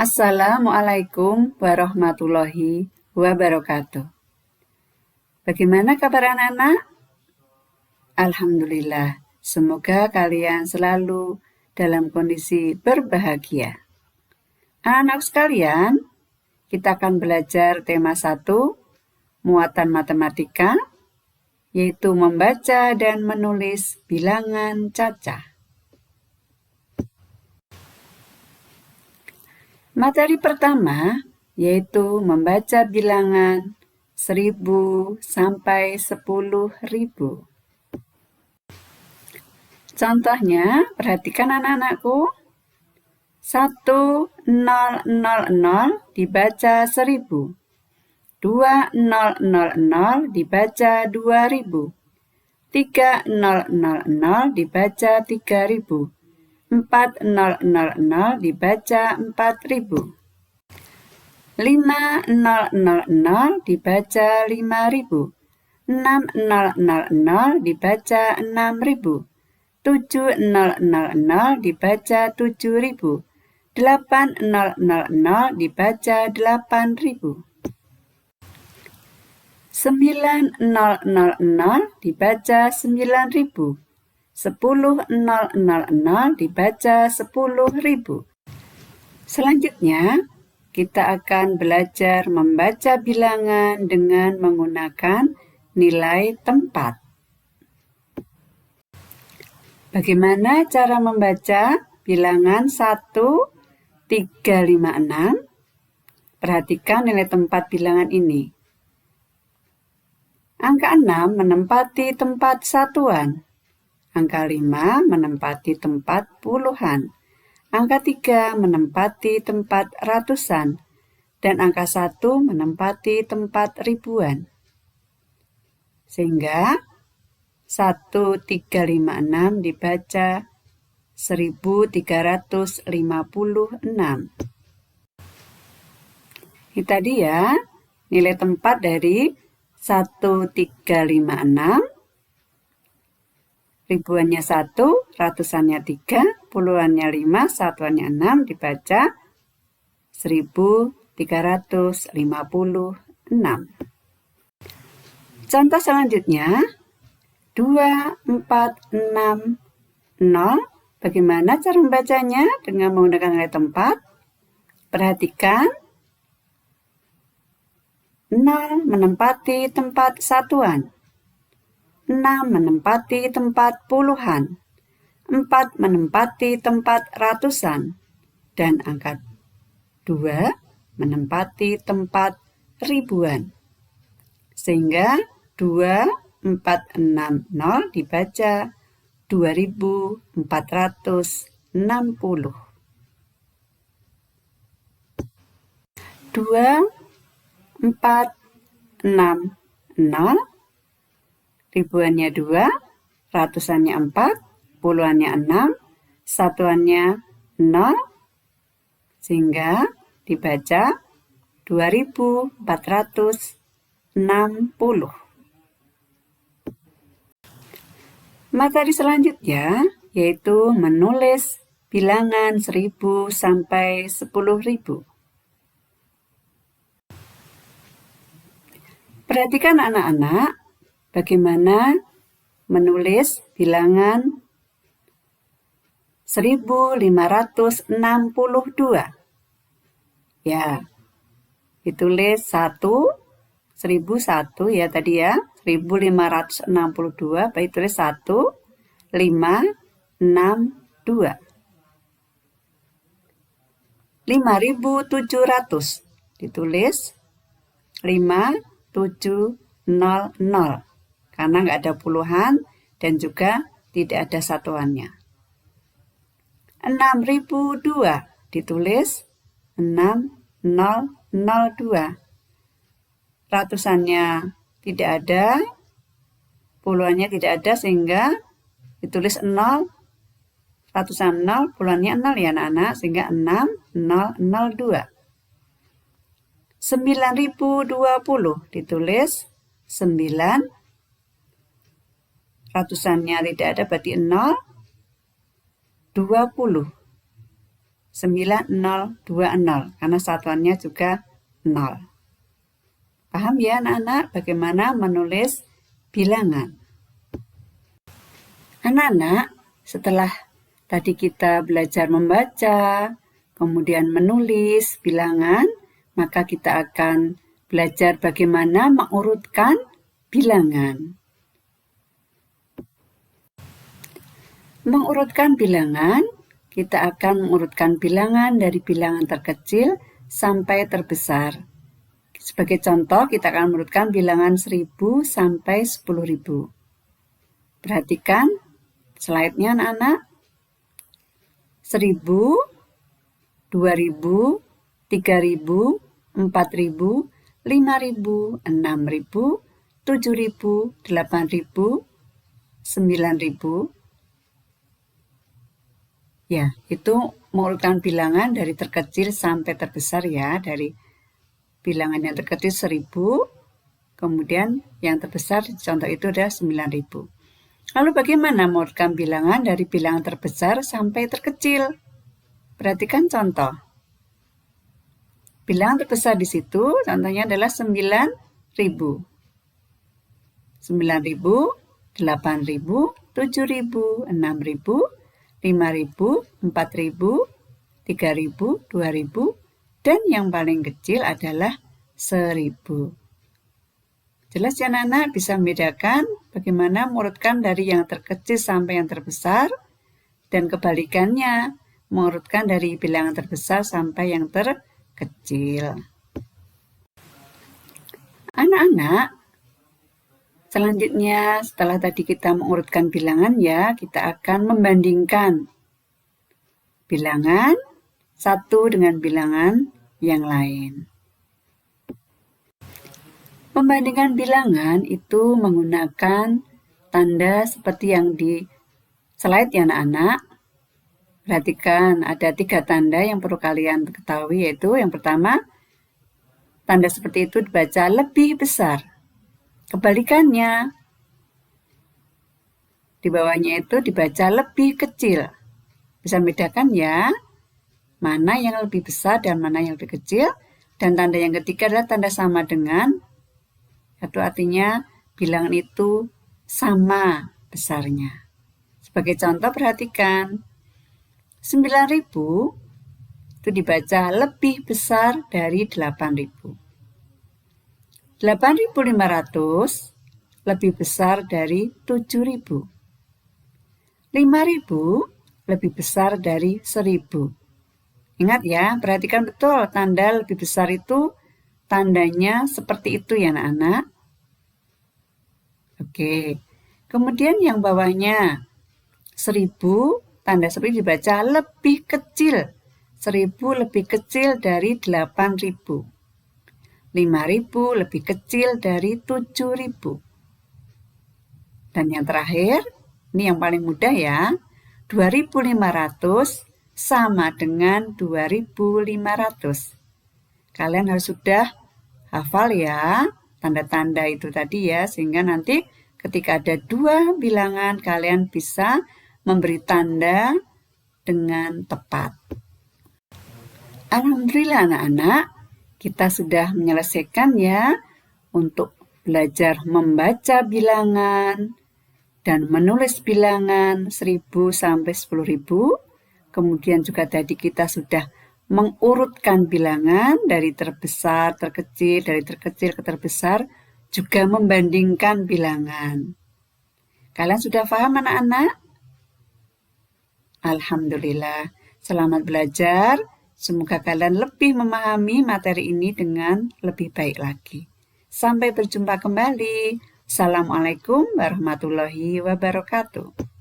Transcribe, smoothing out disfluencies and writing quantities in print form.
Assalamualaikum warahmatullahi wabarakatuh. Bagaimana kabar anak-anak? Alhamdulillah, semoga kalian selalu dalam kondisi berbahagia. Anak-anak sekalian, kita akan belajar tema 1, muatan matematika, yaitu membaca dan menulis bilangan cacah. Materi pertama yaitu membaca bilangan 1000 sampai 10.000. Contohnya, perhatikan anak-anakku. 1000 dibaca 1000. 2000 dibaca 2000. 3000 dibaca 3000. 4000 dibaca 4000. 5000 dibaca 5000. 6000 dibaca 6000. 7000 dibaca 7000. 800 dibaca 8000. 9000 dibaca 9000. 10.000 dibaca 10.000. Selanjutnya, kita akan belajar membaca bilangan dengan menggunakan nilai tempat. Bagaimana cara membaca bilangan 1, 3, 5, 6? Perhatikan nilai tempat bilangan ini. Angka 6 menempati tempat satuan. Angka 5 menempati tempat puluhan. Angka 3 menempati tempat ratusan. Dan angka 1 menempati tempat ribuan. Sehingga 1, 3, 5, 6 dibaca 1356. Ini tadi ya, nilai tempat dari 1, 3, 5, 6. Ribuannya 1, ratusannya 3, puluhannya 5, satuannya 6 dibaca 1356. Contoh selanjutnya 2460. Bagaimana cara membacanya dengan menggunakan nilai tempat? Perhatikan 0 menempati tempat satuan. 6 menempati tempat puluhan, 4 menempati tempat ratusan, dan angka 2 menempati tempat ribuan. Sehingga 2460 dibaca 2460. 2460. Ribuannya 2, ratusannya 4, puluhannya 6, satuannya 0, sehingga dibaca 2460. Materi selanjutnya yaitu menulis bilangan 1000 sampai 10.000. Perhatikan anak-anak, bagaimana menulis bilangan 1562. Ya, ditulis 1001 ya tadi ya, 1562, baik tulis 1562. 5700 ditulis 5700. Karena nggak ada puluhan dan juga tidak ada satuannya. 6002 ditulis 6002. Ratusannya tidak ada, puluhannya tidak ada sehingga ditulis 0, ratusan 0, puluhannya 0 ya anak-anak, sehingga 6002. 9020 ditulis 9, ratusannya tidak ada berarti 0, 20. 9020 karena satuannya juga 0. Paham ya anak-anak bagaimana menulis bilangan? Anak-anak, setelah tadi kita belajar membaca, kemudian menulis bilangan, maka kita akan belajar bagaimana mengurutkan bilangan. Mengurutkan bilangan, kita akan mengurutkan bilangan dari bilangan terkecil sampai terbesar. Sebagai contoh, kita akan mengurutkan bilangan 1000 sampai 10.000. Perhatikan slide-nya anak-anak. 1000, 2000, 3000, 4000, 5000, 6000, 7000, 8000, 9000. Ya, itu mengurutkan bilangan dari terkecil sampai terbesar ya, dari bilangan yang terkecil 1000, kemudian yang terbesar contoh itu adalah 9000. Lalu bagaimana mengurutkan bilangan dari bilangan terbesar sampai terkecil? Perhatikan contoh. Bilangan terbesar di situ contohnya adalah 9000. 9000, 8000, 7000, 6000, 5000, 4000, 3000, 2000, dan yang paling kecil adalah 1000. Jelas ya anak-anak bisa membedakan bagaimana mengurutkan dari yang terkecil sampai yang terbesar, dan kebalikannya mengurutkan dari bilangan terbesar sampai yang terkecil. Anak-anak, selanjutnya, setelah tadi kita mengurutkan bilangan ya, kita akan membandingkan bilangan satu dengan bilangan yang lain. Membandingkan bilangan itu menggunakan tanda seperti yang di slide ya anak-anak. Perhatikan, ada 3 tanda yang perlu kalian ketahui, yaitu yang pertama, tanda seperti itu dibaca lebih besar. Kebalikannya, di bawahnya itu dibaca lebih kecil. Bisa membedakan ya, mana yang lebih besar dan mana yang lebih kecil. Dan tanda yang ketiga adalah tanda sama dengan, itu artinya bilangan itu sama besarnya. Sebagai contoh perhatikan, 9000 itu dibaca lebih besar dari 8000. 8.500 lebih besar dari 7.000. 5.000 lebih besar dari 1.000. Ingat ya, perhatikan betul tanda lebih besar itu tandanya seperti itu ya anak-anak. Oke, kemudian yang bawahnya 1000, tanda seperti dibaca lebih kecil. 1000 lebih kecil dari 8.000. 5.000 lebih kecil dari 7.000. Dan yang terakhir, ini yang paling mudah ya, 2.500 sama dengan 2.500. Kalian harus sudah hafal ya tanda-tanda itu tadi ya, sehingga nanti ketika ada 2 bilangan kalian bisa memberi tanda dengan tepat. Alhamdulillah anak-anak, kita sudah menyelesaikan ya untuk belajar membaca bilangan dan menulis bilangan 1000 sampai 10.000. Kemudian juga tadi kita sudah mengurutkan bilangan dari terbesar, terkecil, dari terkecil ke terbesar, juga membandingkan bilangan. Kalian sudah paham anak-anak? Alhamdulillah. Selamat belajar. Semoga kalian lebih memahami materi ini dengan lebih baik lagi. Sampai berjumpa kembali. Assalamualaikum warahmatullahi wabarakatuh.